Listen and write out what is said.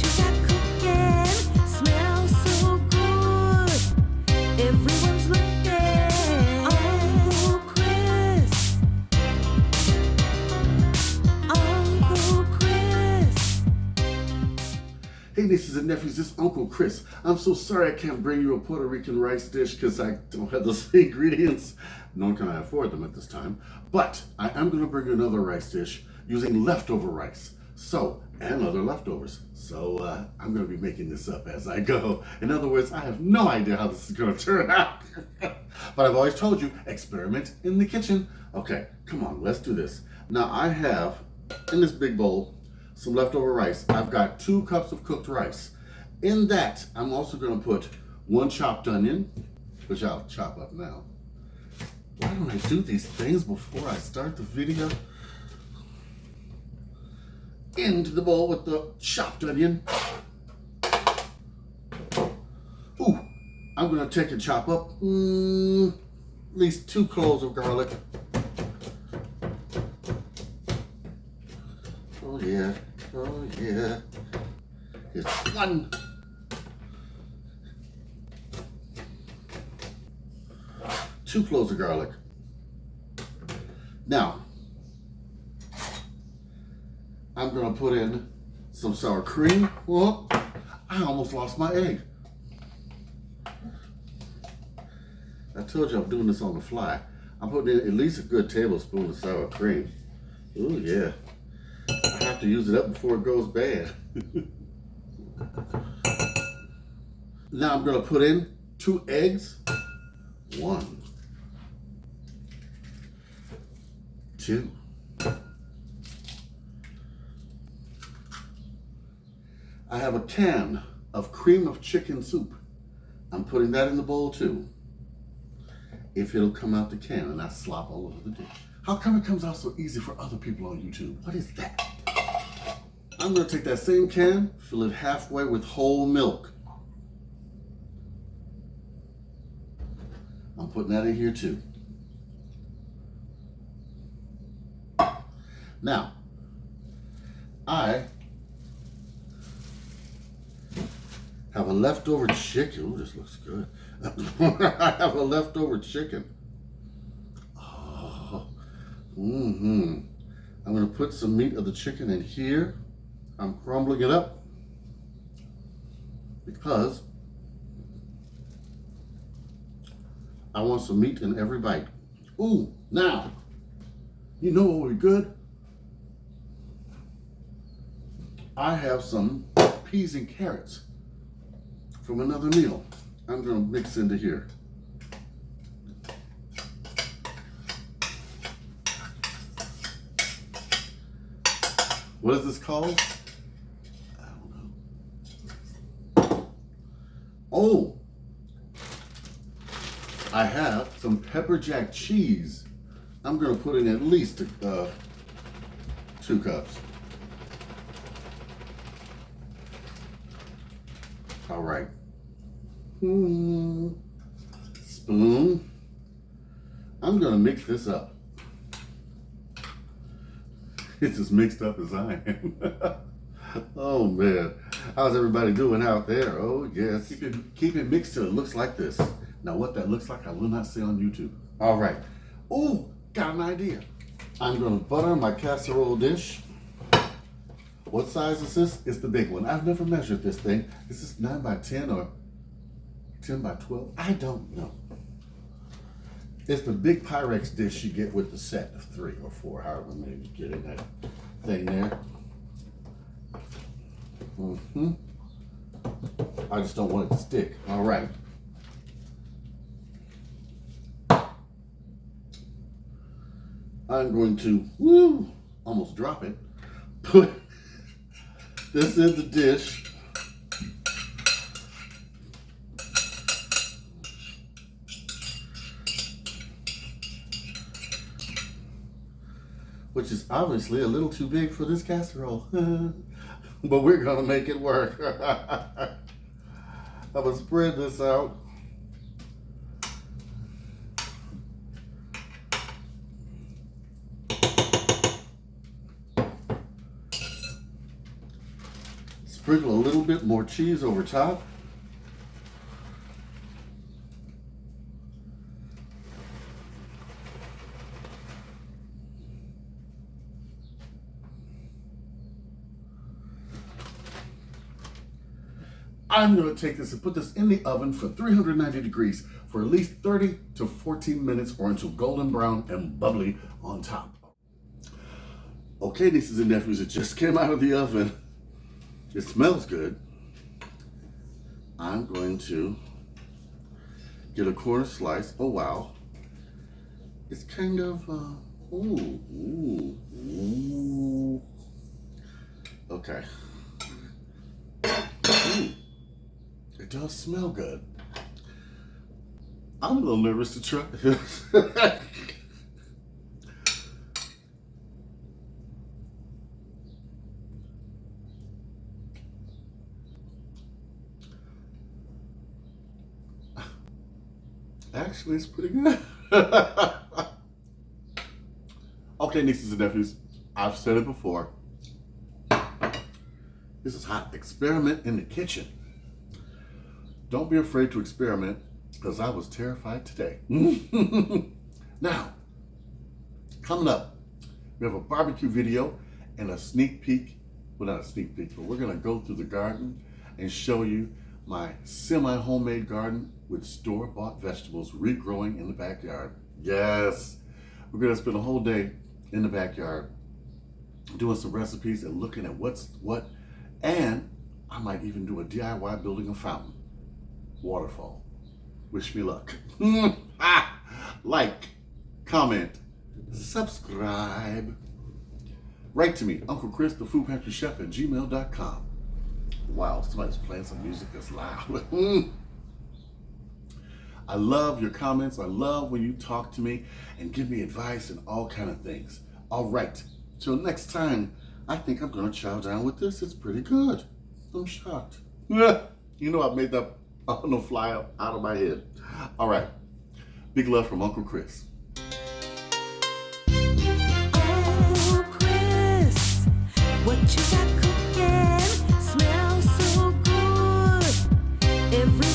you got cooking smells so good. Everyone's looking. Uncle Chris. Uncle Chris. Hey nieces and nephews, this is Uncle Chris. I'm so sorry I can't bring you a Puerto Rican rice dish because I don't have those ingredients, nor can I afford them at this time. But I am going to bring you another rice dish using leftover rice. And other leftovers. So I'm going to be making this up as I go. In other words, I have no idea how this is going to turn out. But I've always told you, experiment in the kitchen. Okay, come on, let's do this. Now I have, in this big bowl, some leftover rice. I've got 2 cups of cooked rice. In that, I'm also going to put 1 chopped onion, which I'll chop up now. Why don't I do these things before I start the video? Into the bowl with the chopped onion. Ooh, I'm going to take and chop up at least 2 cloves of garlic. Oh yeah, oh yeah. Here's 1. 2 cloves of garlic. Now, I'm gonna put in some sour cream. Oh, I almost lost my egg. I told you I'm doing this on the fly. I'm putting in at least a good tablespoon of sour cream. Oh yeah. I have to use it up before it goes bad. Now I'm gonna put in 2 eggs. 1, 2. I have a can of cream of chicken soup. I'm putting that in the bowl too. If it'll come out the can and not slop all over the dish. How come it comes out so easy for other people on YouTube? What is that? I'm gonna take that same can, fill it halfway with whole milk. I'm putting that in here too. Now, I have a leftover chicken. Ooh, this looks good. I have a leftover chicken. Oh, I'm gonna put some meat of the chicken in here. I'm crumbling it up because I want some meat in every bite. Ooh, now, you know what would be good? I have some peas and carrots from another meal. I'm gonna mix into here. What is this called? I don't know. Oh, I have some pepper jack cheese. I'm gonna put in at least 2 cups. All right. Spoon. I'm gonna mix this up. It's as mixed up as I am. Oh man, how's everybody doing out there? Oh yes, keep it mixed till it looks like this. Now what that looks like, I will not say on YouTube. All right. Ooh, got an idea. I'm gonna butter my casserole dish. What size is this? It's the big one. I've never measured this thing. Is this 9 by 10 or 10 by 12? I don't know. It's the big Pyrex dish you get with the set of 3 or 4, however many you get in that thing there. I just don't want it to stick. All right. I'm going to, almost drop it, put this in the dish. Which is obviously a little too big for this casserole. But we're gonna make it work. I'm gonna spread this out. Sprinkle a little bit more cheese over top. I'm going to take this and put this in the oven for 390 degrees for at least 30 to 14 minutes or until golden brown and bubbly on top. Okay, nieces and nephews, it just came out of the oven. It smells good. I'm going to get a quarter slice. Oh, wow. It's kind of, ooh. Okay. Ooh. It does smell good. I'm a little nervous to try this. Actually, it's pretty good. Okay, nieces and nephews, I've said it before. This is hot. Experiment in the kitchen. Don't be afraid to experiment, because I was terrified today. Now, coming up, we have a barbecue video and a sneak peek. Well, not a sneak peek, but we're going to go through the garden and show you my semi-homemade garden with store-bought vegetables regrowing in the backyard. Yes, we're going to spend a whole day in the backyard doing some recipes and looking at what's what, and I might even do a DIY building a fountain. Waterfall. Wish me luck. Like, comment, subscribe. Write to me, Uncle Chris, the Food Pantry Chef at gmail.com. Wow, somebody's playing some music that's loud. I love your comments. I love when you talk to me and give me advice and all kind of things. All right, till next time, I think I'm gonna chow down with this. It's pretty good. I'm shocked. You know, I made that on the fly out of my head. All right, big love from Uncle Chris. Uncle Chris, what you got cooking smells so good. Every